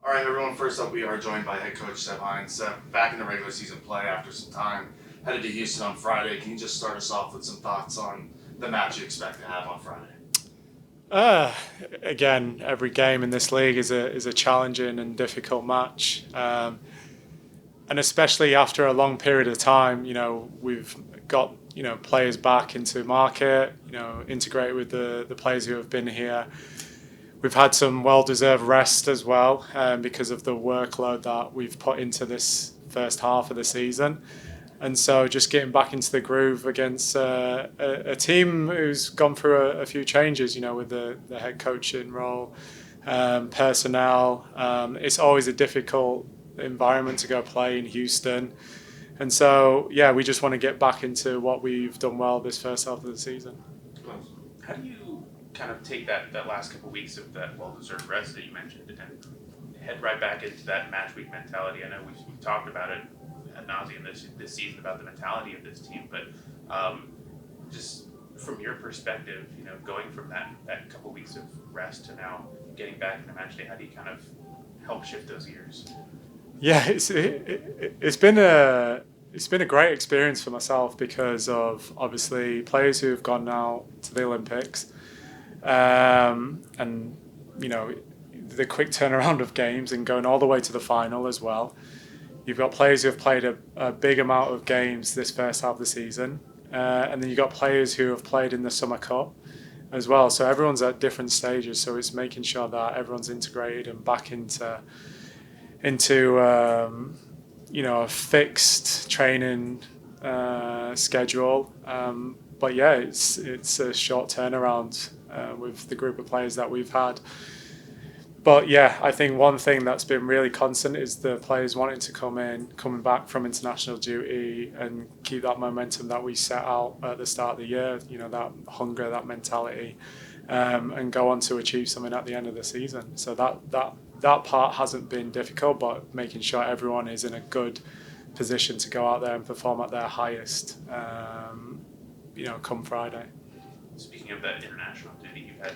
All right, everyone. First up, we are joined by head coach Seb Hines. Back in the regular season play after some time, headed to Houston on Friday. Can you just start us off with some thoughts on the match you expect to have on Friday? Uh, Again, every game in this league is a challenging and difficult match, and especially after a long period of time. We've got players back into market. Integrate with the players who have been here. We've had some well-deserved rest as well, because of the workload that we've put into this first half of the season. And so just getting back into the groove against a team who's gone through a few changes, with the head coaching role, personnel. It's always a difficult environment to go play in Houston. And so, yeah, we just want to get back into what we've done well this first half of the season. How do you kind of take that last couple of weeks of that well-deserved rest that you mentioned and head right back into that match week mentality? I know we've talked about it ad nauseum this season about the mentality of this team, but just from your perspective, going from that couple of weeks of rest to now getting back into match day, how do you kind of help shift those gears? Yeah, it's been a great experience for myself because of obviously players who have gone now to the Olympics, and the quick turnaround of games and going all the way to the final as well. You've got players who have played a big amount of games this first half of the season, and then you've got players who have played in the Summer Cup as well. So everyone's at different stages. So it's making sure that everyone's integrated and back into a fixed training schedule. But yeah, it's a short turnaround with the group of players that we've had. But yeah, I think one thing that's been really constant is the players wanting to coming back from international duty and keep that momentum that we set out at the start of the year, that hunger, that mentality, and go on to achieve something at the end of the season. So that part hasn't been difficult, but making sure everyone is in a good position to go out there and perform at their highest, come Friday. Speaking of that international duty, you've had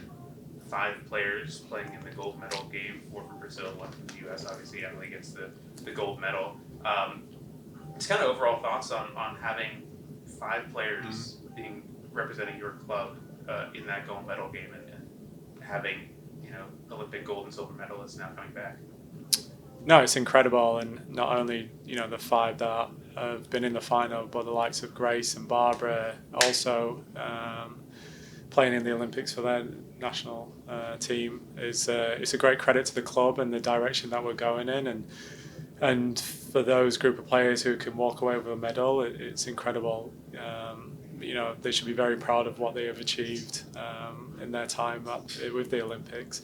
5 players playing in the gold medal game, 4 for Brazil, 1 for the U.S. Obviously, Emily gets the gold medal. Just kind of overall thoughts on having 5 players being representing your club in that gold medal game and having Olympic gold and silver medalists now coming back. No, it's incredible, and not only the 5 that have been in the final, but the likes of Grace and Barbara also playing in the Olympics for their national team is it's a great credit to the club and the direction that we're going in, and for those group of players who can walk away with a medal, it's incredible. They should be very proud of what they have achieved in their time with the Olympics.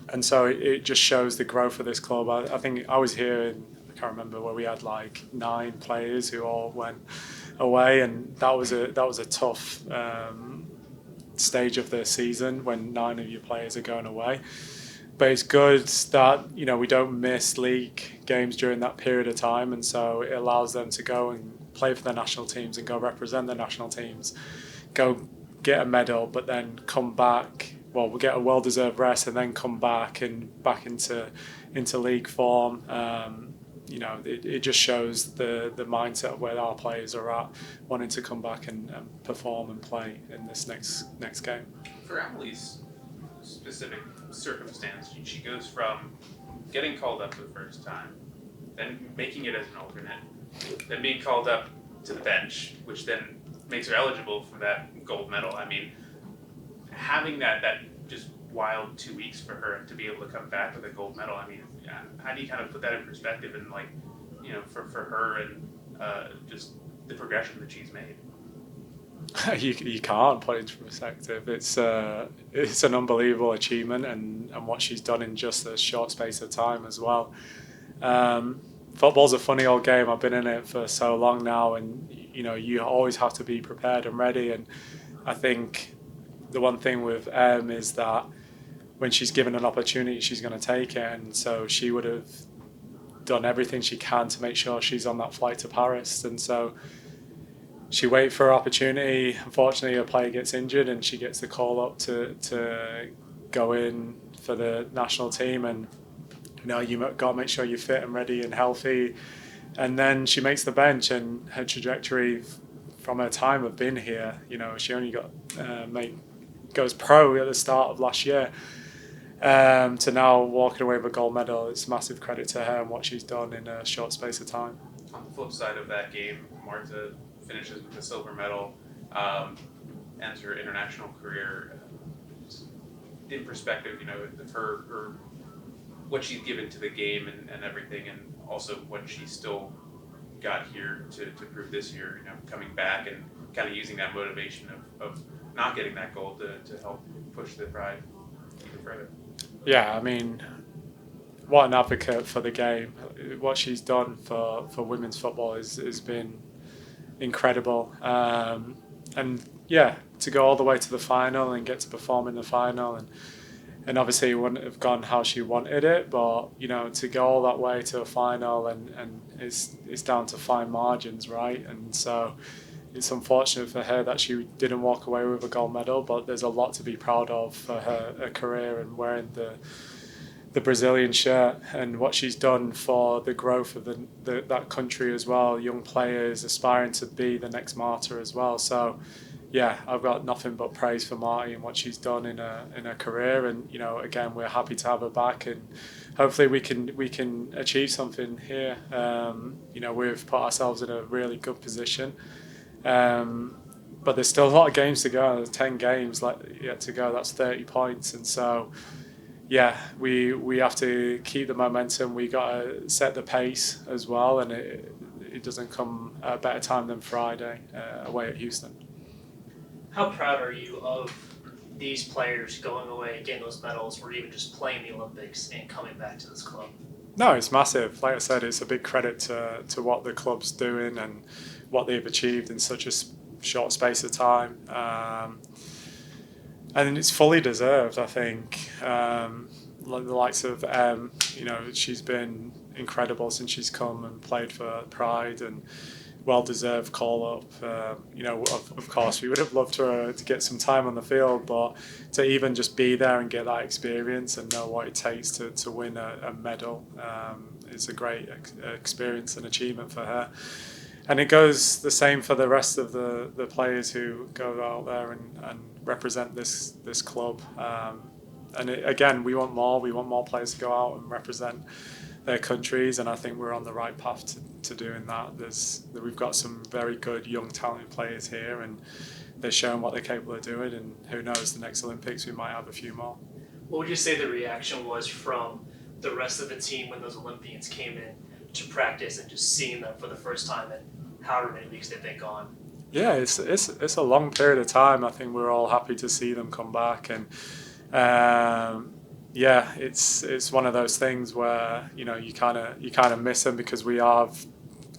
And so it just shows the growth of this club. I think I was here I can't remember where we had like 9 players who all went away, and that was a tough stage of the season when 9 of your players are going away. But it's good that we don't miss league games during that period of time, and so it allows them to go and play for their national teams and go represent their national teams, go get a medal, but then come back. Well, we'll get a well-deserved rest and then come back into league form. It just shows the mindset of where our players are at, wanting to come back and perform and play in this next game. For Emily's specific circumstance, she goes from getting called up for the first time, then making it as an alternate, then being called up to the bench, which then makes her eligible for that gold medal. I mean, having that just wild 2 weeks for her to be able to come back with a gold medal. I mean, how do you kind of put that in perspective and for her and just the progression that she's made? You can't put it into perspective. It's an unbelievable achievement, and what she's done in just a short space of time as well. Football's a funny old game. I've been in it for so long now, and you always have to be prepared and ready. And I think the one thing with is that when she's given an opportunity, she's going to take it, and so she would have done everything she can to make sure she's on that flight to Paris. And so she waited for her opportunity. Unfortunately, her player gets injured, and she gets the call up to go in for the national team, and you got to make sure you're fit and ready and healthy. And then she makes the bench, and her trajectory from her time of being here, she only goes pro at the start of last year, to now walking away with a gold medal. It's massive credit to her and what she's done in a short space of time. On the flip side of that game, Marta finishes with a silver medal, ends her international career. In perspective, her what she's given to the game and everything, and also what she still got here to prove this year, coming back and kind of using that motivation of not getting that gold to help push the pride even further. Yeah, I mean, what an advocate for the game. What she's done for women's football has been incredible. And yeah, to go all the way to the final and get to perform in the final, and obviously it wouldn't have gone how she wanted it, but to go all that way to a final and it's down to fine margins, right? And so it's unfortunate for her that she didn't walk away with a gold medal, but there's a lot to be proud of for her career and wearing the Brazilian shirt and what she's done for the growth of that country as well. Young players aspiring to be the next Marta as well. So yeah, I've got nothing but praise for Marty and what she's done in her career. And again, we're happy to have her back, and hopefully we can achieve something here. We've put ourselves in a really good position, but there's still a lot of games to go. There's 10 games yet to go. That's 30 points, and so yeah, we have to keep the momentum. We got to set the pace as well, and it doesn't come at a better time than Friday away at Houston. How proud are you of these players going away, getting those medals, or even just playing the Olympics and coming back to this club? No, it's massive. Like I said, it's a big credit to what the club's doing and what they've achieved in such a short space of time. And it's fully deserved, I think. Like the likes of she's been incredible since she's come and played for Pride, and well-deserved call-up. Of course, we would have loved her to get some time on the field, but to even just be there and get that experience and know what it takes to win a medal, is a great experience and achievement for her. And it goes the same for the rest of the players who go out there and represent this club. Again, we want more. We want more players to go out and represent their countries, and I think we're on the right path to doing that. We've got some very good young talented players here, and they're showing what they're capable of doing, and who knows, the next Olympics we might have a few more. What would you say the reaction was from the rest of the team when those Olympians came in to practice and just seeing them for the first time in however many weeks they've been gone? Yeah, it's a long period of time. I think we're all happy to see them come back, and yeah, it's one of those things where you kind of miss them, because we have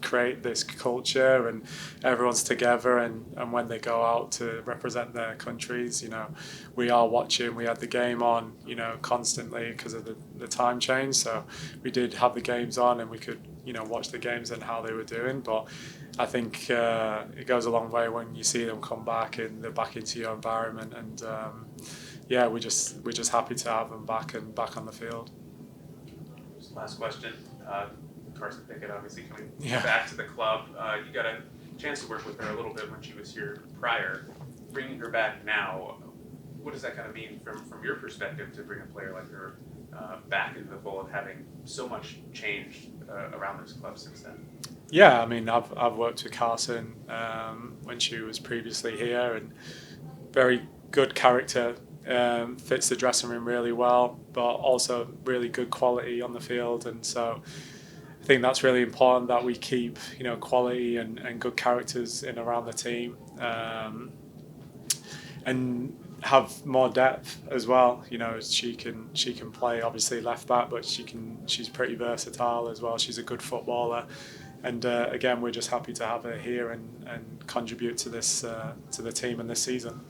create this culture and everyone's together, and when they go out to represent their countries, we are watching. We had the game on constantly because of the time change, so we did have the games on and we could watch the games and how they were doing. But I think it goes a long way when you see them come back and they're back into your environment, and yeah, we're just happy to have them back and back on the field. Just last question. Carson Pickett obviously coming Yeah. back to the club. You got a chance to work with her a little bit when she was here prior. Bringing her back now, what does that kind of mean from your perspective to bring a player like her back into the fold, having so much changed around this club since then? Yeah, I mean, I've worked with Carson when she was previously here, and very good character, fits the dressing room really well, but also really good quality on the field. And so I think that's really important, that we keep quality and good characters in around the team, and have more depth as well. She can play obviously left back, but she's pretty versatile as well. She's a good footballer, and again, we're just happy to have her here and contribute to this to the team in this season.